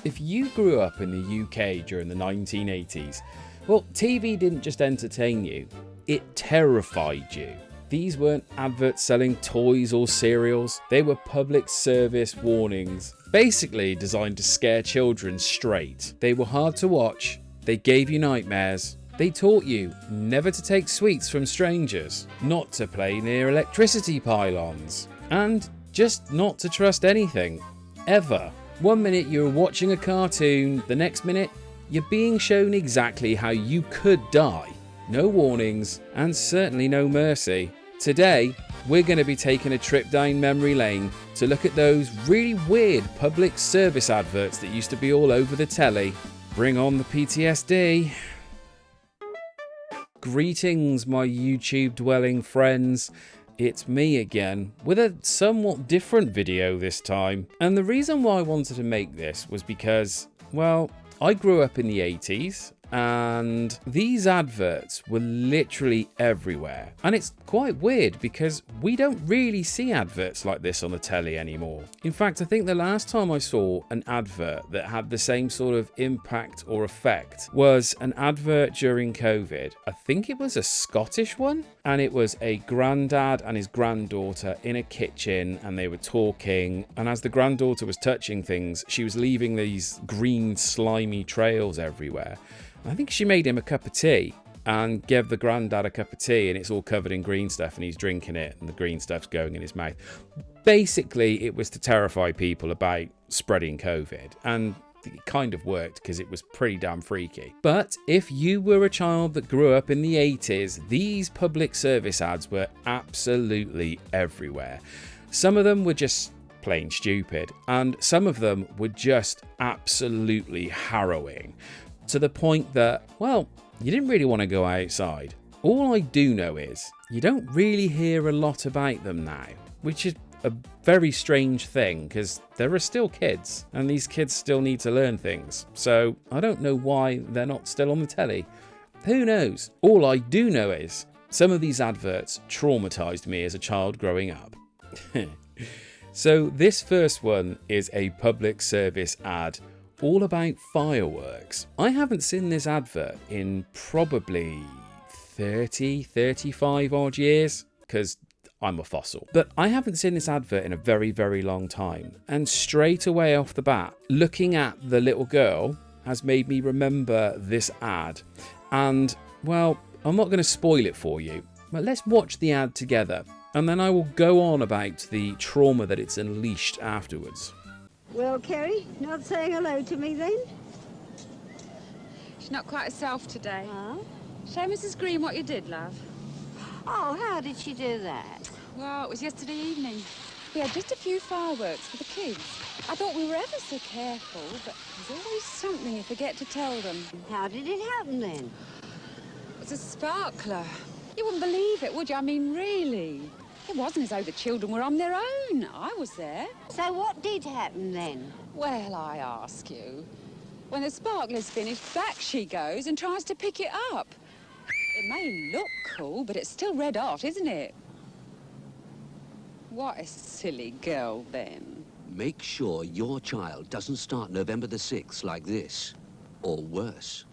If you grew up in the UK during the 1980s, well, TV didn't just entertain you, it terrified you. These weren't adverts selling toys or cereals, they were public service warnings, basically designed to scare children straight. They were hard to watch, they gave you nightmares, they taught you never to take sweets from strangers, not to play near electricity pylons, and just not to trust anything, ever. One minute you're watching a cartoon, the next minute you're being shown exactly how you could die. No warnings, and certainly no mercy. Today, we're going to be taking a trip down memory lane to look at those really weird public service adverts that used to be all over the telly. Bring on the PTSD. Greetings, my YouTube-dwelling friends. It's me again, with a somewhat different video this time. And the reason why I wanted to make this was because, well, I grew up in the 80s, and these adverts were literally everywhere. And it's quite weird because we don't really see adverts like this on the telly anymore. In fact, I think the last time I saw an advert that had the same sort of impact or effect was an advert during COVID. I think it was a Scottish one, and it was a granddad and his granddaughter in a kitchen, and they were talking, and as the granddaughter was touching things, she was leaving these green slimy trails everywhere. I think she made him a cup of tea and gave the granddad a cup of tea, and it's all covered in green stuff and he's drinking it and the green stuff's going in his mouth. Basically, it was to terrify people about spreading COVID, and it kind of worked because it was pretty damn freaky. But if you were a child that grew up in the 80s, these public service ads were absolutely everywhere. Some of them were just plain stupid, and some of them were just absolutely harrowing. To the point that, well, you didn't really want to go outside. All I do know is you don't really hear a lot about them now, which is a very strange thing because there are still kids and these kids still need to learn things. So I don't know why they're not still on the telly. Who knows? All I do know is some of these adverts traumatized me as a child growing up. So this first one is a public service ad all about fireworks. I haven't seen this advert in probably 35 odd years, because I'm a fossil. But I haven't seen this advert in a very, very long time. And straight away off the bat, looking at the little girl has made me remember this ad. And, well, I'm not going to spoil it for you, but let's watch the ad together. And then I will go on about the trauma that it's unleashed afterwards. Well, Kerry, not saying hello to me then? She's not quite herself today. Oh? Show Mrs. Green what you did, love. Oh, how did she do that? Well, it was yesterday evening. We had just a few fireworks for the kids. I thought we were ever so careful, but there's always something you forget to tell them. How did it happen then? It was a sparkler. You wouldn't believe it, would you? I mean, really. It wasn't as though the children were on their own. I was there. So what did happen then? Well, I ask you. When the sparkler's finished, back she goes and tries to pick it up. It may look cool, but it's still red hot, isn't it? What a silly girl, then. Make sure your child doesn't start November the 6th like this, or worse.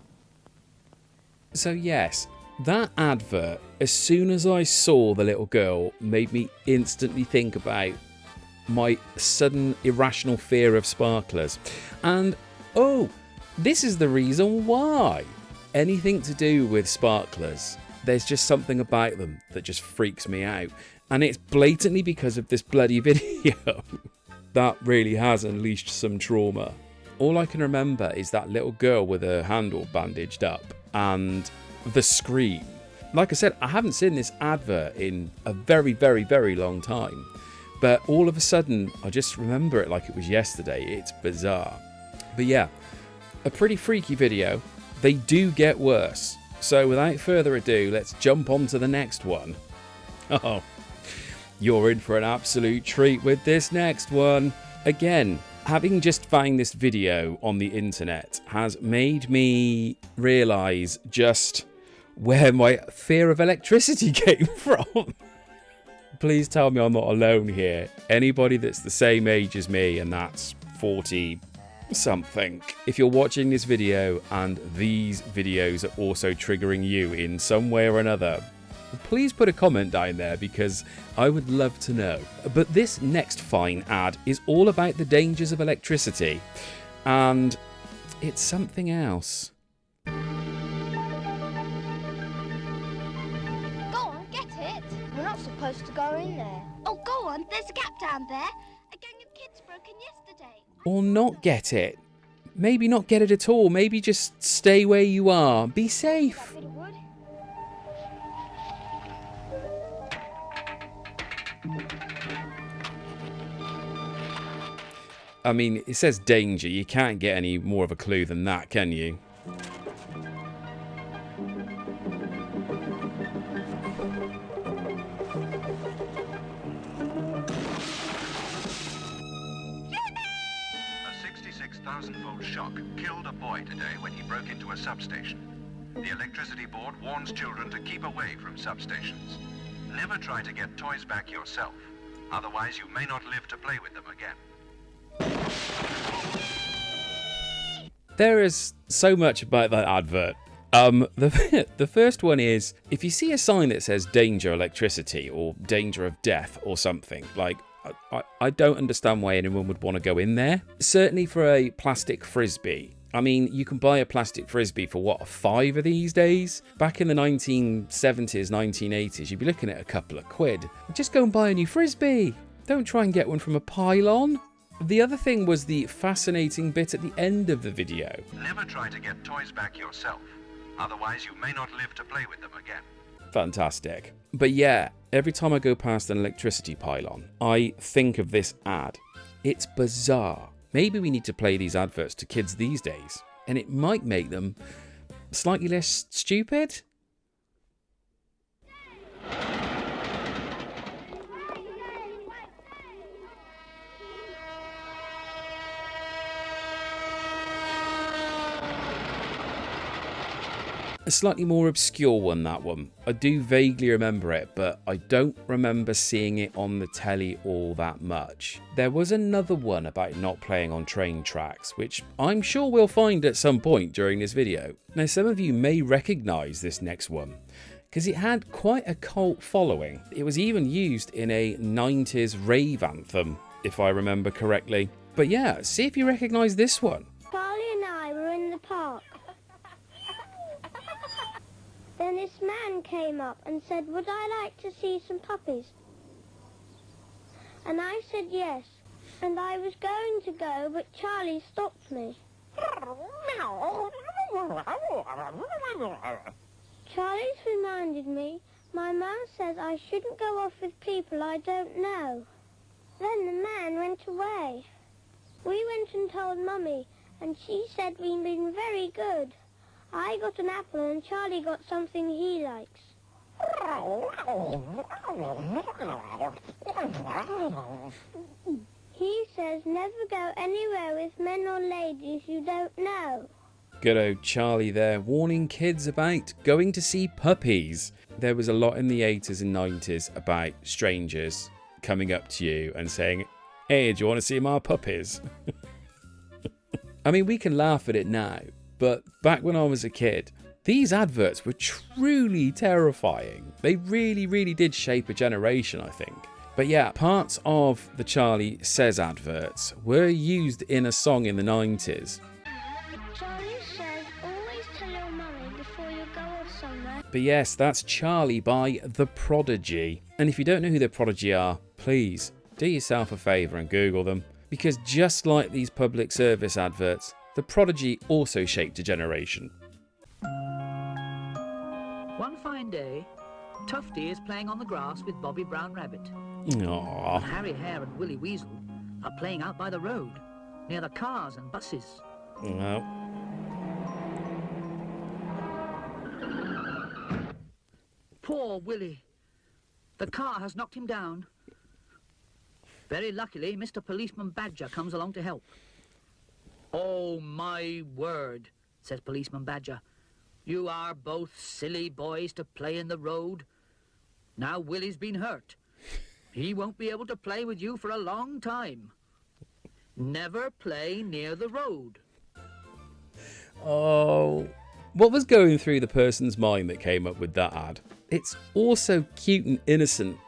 So yes, that advert, as soon as I saw the little girl, made me instantly think about my sudden irrational fear of sparklers. And, oh, this is the reason why. Anything to do with sparklers, there's just something about them that just freaks me out. And it's blatantly because of this bloody video. That really has unleashed some trauma. All I can remember is that little girl with her hand all bandaged up and the scream. Like I said, I haven't seen this advert in a very, very, very long time. But all of a sudden, I just remember it like it was yesterday. It's bizarre. But yeah, a pretty freaky video. They do get worse. So without further ado, let's jump on to the next one. Oh, you're in for an absolute treat with this next one. Again, having just found this video on the internet has made me realise just where my fear of electricity came from. Please tell me I'm not alone here. Anybody that's the same age as me, and that's 40 something. If you're watching this video and these videos are also triggering you in some way or another, please put a comment down there because I would love to know. But this next fine ad is all about the dangers of electricity, and it's something else. Go on, get it. We're not supposed to go in there. Oh, go on, there's a gap down there. A gang of kids broke in yesterday. Or not get it. Maybe not get it at all. Maybe just stay where you are. Be safe. That bit of wood. I mean, it says danger. You can't get any more of a clue than that, can you? A 66,000-volt shock killed a boy today when he broke into a substation. The electricity board warns children to keep away from substations. Never try to get toys back yourself. Otherwise, you may not live to play with them again. There is so much about that advert. The first one is, if you see a sign that says danger electricity or danger of death or something, like, I don't understand why anyone would want to go in there. Certainly for a plastic frisbee. I mean, you can buy a plastic frisbee for what, $5 these days? Back in the 1970s, 1980s, you'd be looking at a couple of quid. Just go and buy a new frisbee. Don't try and get one from a pylon. The other thing was the fascinating bit at the end of the video. Never try to get toys back yourself. Otherwise, you may not live to play with them again. Fantastic. But yeah, every time I go past an electricity pylon, I think of this ad. It's bizarre. Maybe we need to play these adverts to kids these days, and it might make them slightly less stupid. A slightly more obscure one, that one. I do vaguely remember it, but I don't remember seeing it on the telly all that much. There was another one about not playing on train tracks, which I'm sure we'll find at some point during this video. Now, some of you may recognise this next one, because it had quite a cult following. It was even used in a 90s rave anthem, if I remember correctly. But yeah, see if you recognise this one. Charlie and I were in the park. Then this man came up and said, would I like to see some puppies? And I said yes. And I was going to go, but Charlie stopped me. Charlie's reminded me, my mum says I shouldn't go off with people I don't know. Then the man went away. We went and told Mummy, and she said we'd been very good. I got an apple and Charlie got something he likes. He says never go anywhere with men or ladies you don't know. Good old Charlie there, warning kids about going to see puppies. There was a lot in the 80s and 90s about strangers coming up to you and saying, hey, do you want to see my puppies? I mean, we can laugh at it now, but back when I was a kid, these adverts were truly terrifying. They really, really did shape a generation, I think. But yeah, parts of the Charlie Says adverts were used in a song in the 90s. Charlie says always tell your mummy before you go off somewhere. But yes, that's Charlie by The Prodigy. And if you don't know who The Prodigy are, please do yourself a favour and Google them. Because just like these public service adverts, The Prodigy also shaped a generation. One fine day, Tufty is playing on the grass with Bobby Brown Rabbit. Aww. Harry Hare and Willy Weasel are playing out by the road, near the cars and buses. No. Poor Willy. The car has knocked him down. Very luckily, Mr. Policeman Badger comes along to help. Oh, my word, says Policeman Badger. You are both silly boys to play in the road. Now Willy's been hurt. He won't be able to play with you for a long time. Never play near the road. Oh, what was going through the person's mind that came up with that ad? It's also cute and innocent,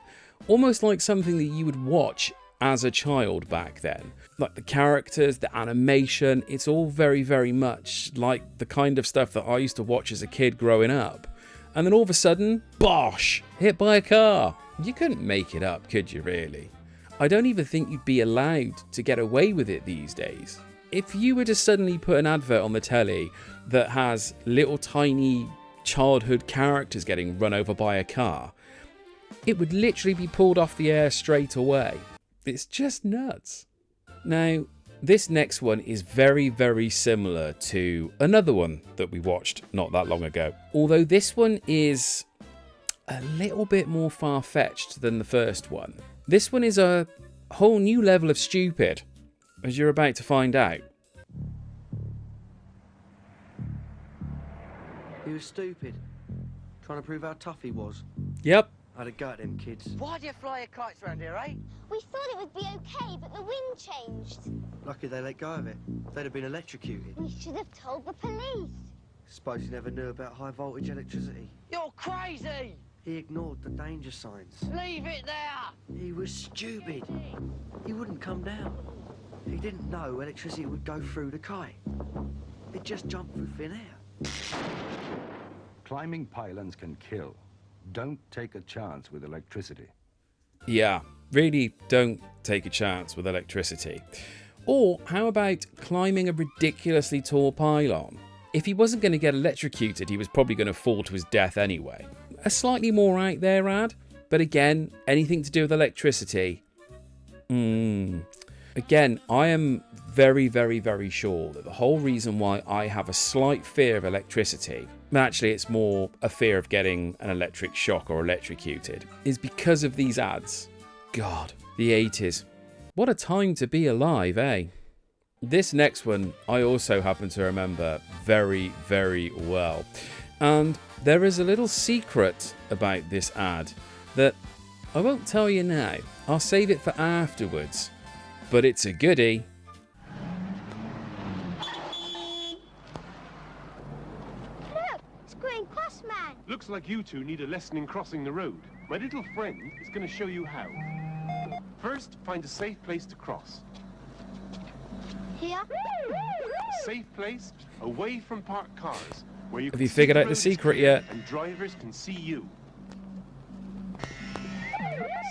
almost like something that you would watch as a child back then. Like the characters, the animation, it's all very, very much like the kind of stuff that I used to watch as a kid growing up. And then all of a sudden, bosh, hit by a car. You couldn't make it up, could you really? I don't even think you'd be allowed to get away with it these days. If you were to suddenly put an advert on the telly that has little tiny childhood characters getting run over by a car, it would literally be pulled off the air straight away. It's just nuts. Now, this next one is very, very similar to another one that we watched not that long ago. Although this one is a little bit more far-fetched than the first one. This one is a whole new level of stupid, as you're about to find out. He was stupid, trying to prove how tough he was. Yep. I had a go at them kids. Why do you fly your kites around here, eh? We thought it would be okay, but the wind changed. Lucky they let go of it. They'd have been electrocuted. We should have told the police. Suppose he never knew about high voltage electricity. You're crazy! He ignored the danger signs. Leave it there! He was stupid. He wouldn't come down. He didn't know electricity would go through the kite. It just jumped through thin air. Climbing pylons can kill. Don't take a chance with electricity. Yeah, really don't take a chance with electricity. Or how about climbing a ridiculously tall pylon? If he wasn't going to get electrocuted, he was probably going to fall to his death anyway. A slightly more out there ad, but again, anything to do with electricity. Again, I am very, very, very sure that the whole reason why I have a slight fear of electricity, actually it's more a fear of getting an electric shock or electrocuted, is because of these ads. God, the 80s. What a time to be alive, eh? This next one I also happen to remember very, very well. And there is a little secret about this ad that I won't tell you now. I'll save it for afterwards. But it's a goodie. Look, it's Green Cross Man. Looks like you two need a lesson in crossing the road. My little friend is going to show you how. First, find a safe place to cross. Here? A safe place away from parked cars where you Have can you see figured the out the road is secret clear yet? and drivers can see you.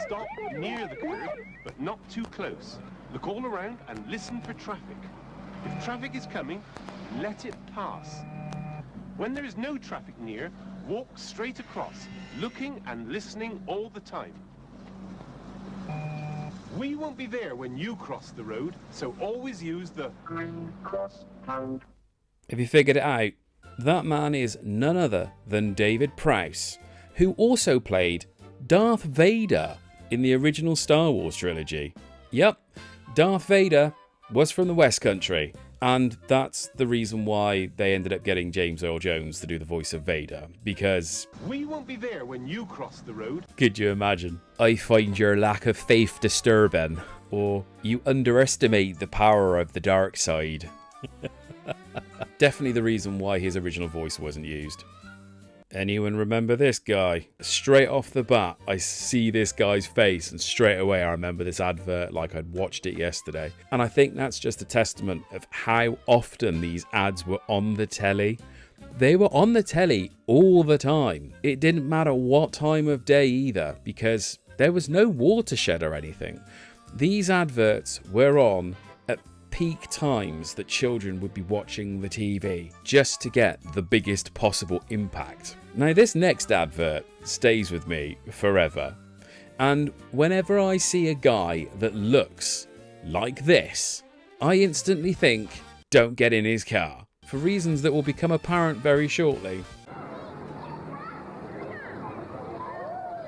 Stop near the curb, but not too close. Look all around and listen for traffic. If traffic is coming, let it pass. When there is no traffic near, walk straight across, looking and listening all the time. We won't be there when you cross the road, so always use the green cross hand. Have you figured it out? That man is none other than David Prowse, who also played Darth Vader in the original Star Wars trilogy. Yep, Darth Vader was from the West Country, and that's the reason why they ended up getting James Earl Jones to do the voice of Vader, because... We won't be there when you cross the road. Could you imagine? I find your lack of faith disturbing, or you underestimate the power of the dark side. Definitely the reason why his original voice wasn't used. Anyone remember this guy? Straight off the bat, I see this guy's face and straight away I remember this advert like I'd watched it yesterday. And I think that's just a testament of how often these ads were on the telly. They were on the telly all the time. It didn't matter what time of day either, because there was no watershed or anything. These adverts were on at peak times that children would be watching the TV just to get the biggest possible impact. Now this next advert stays with me forever, and whenever I see a guy that looks like this, I instantly think, don't get in his car, for reasons that will become apparent very shortly.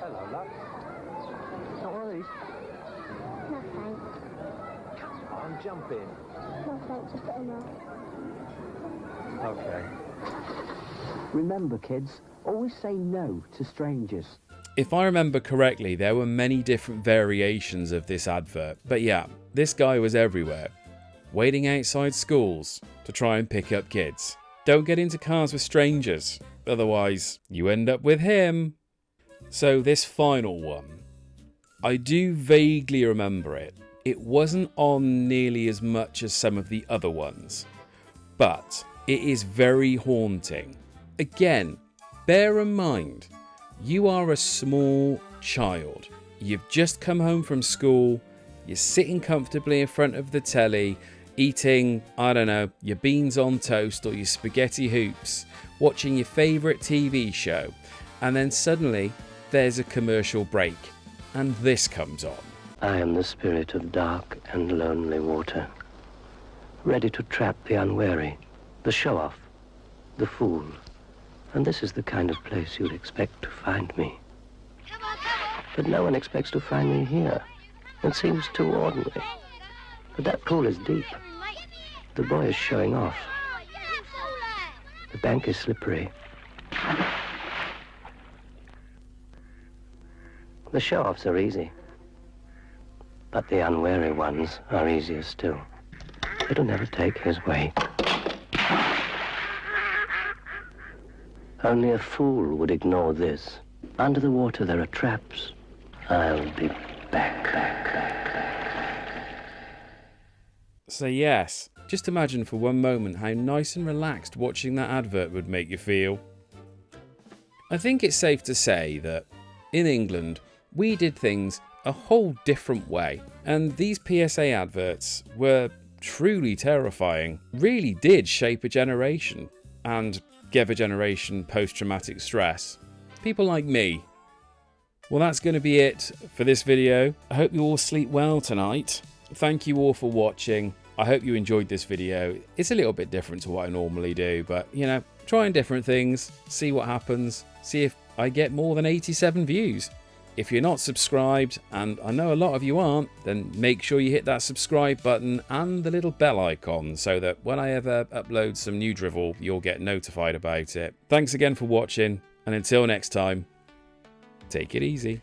Hello, love. Not one of these? No thanks. I'm jumping. No thanks, just let him off. Okay. Remember, kids, always say no to strangers. If I remember correctly, there were many different variations of this advert, but yeah, this guy was everywhere. waiting outside schools to try and pick up kids. Don't get into cars with strangers, otherwise you end up with him. So this final one, I do vaguely remember it. It wasn't on nearly as much as some of the other ones, but it is very haunting. Again, bear in mind, you are a small child. You've just come home from school, you're sitting comfortably in front of the telly, eating, I don't know, your beans on toast or your spaghetti hoops, watching your favourite TV show, and then suddenly there's a commercial break, and this comes on. I am the spirit of dark and lonely water, ready to trap the unwary, the show-off, the fool. And this is the kind of place you'd expect to find me. But no one expects to find me here. It seems too ordinary. But that pool is deep. The boy is showing off. The bank is slippery. The show-offs are easy. But the unwary ones are easier still. It'll never take his way. Only a fool would ignore this. Under the water there are traps. I'll be back. So yes, just imagine for one moment how nice and relaxed watching that advert would make you feel. I think it's safe to say that in England, we did things a whole different way. And these PSA adverts were truly terrifying, really did shape a generation and give a generation post-traumatic stress. People like me. Well, that's going to be it for this video. I hope you all sleep well tonight. Thank you all for watching. I hope you enjoyed this video. It's a little bit different to what I normally do, but you know, trying different things, see what happens, see if I get more than 87 views. If you're not subscribed, and I know a lot of you aren't, then make sure you hit that subscribe button and the little bell icon so that when I ever upload some new drivel, you'll get notified about it. Thanks again for watching, and until next time, take it easy.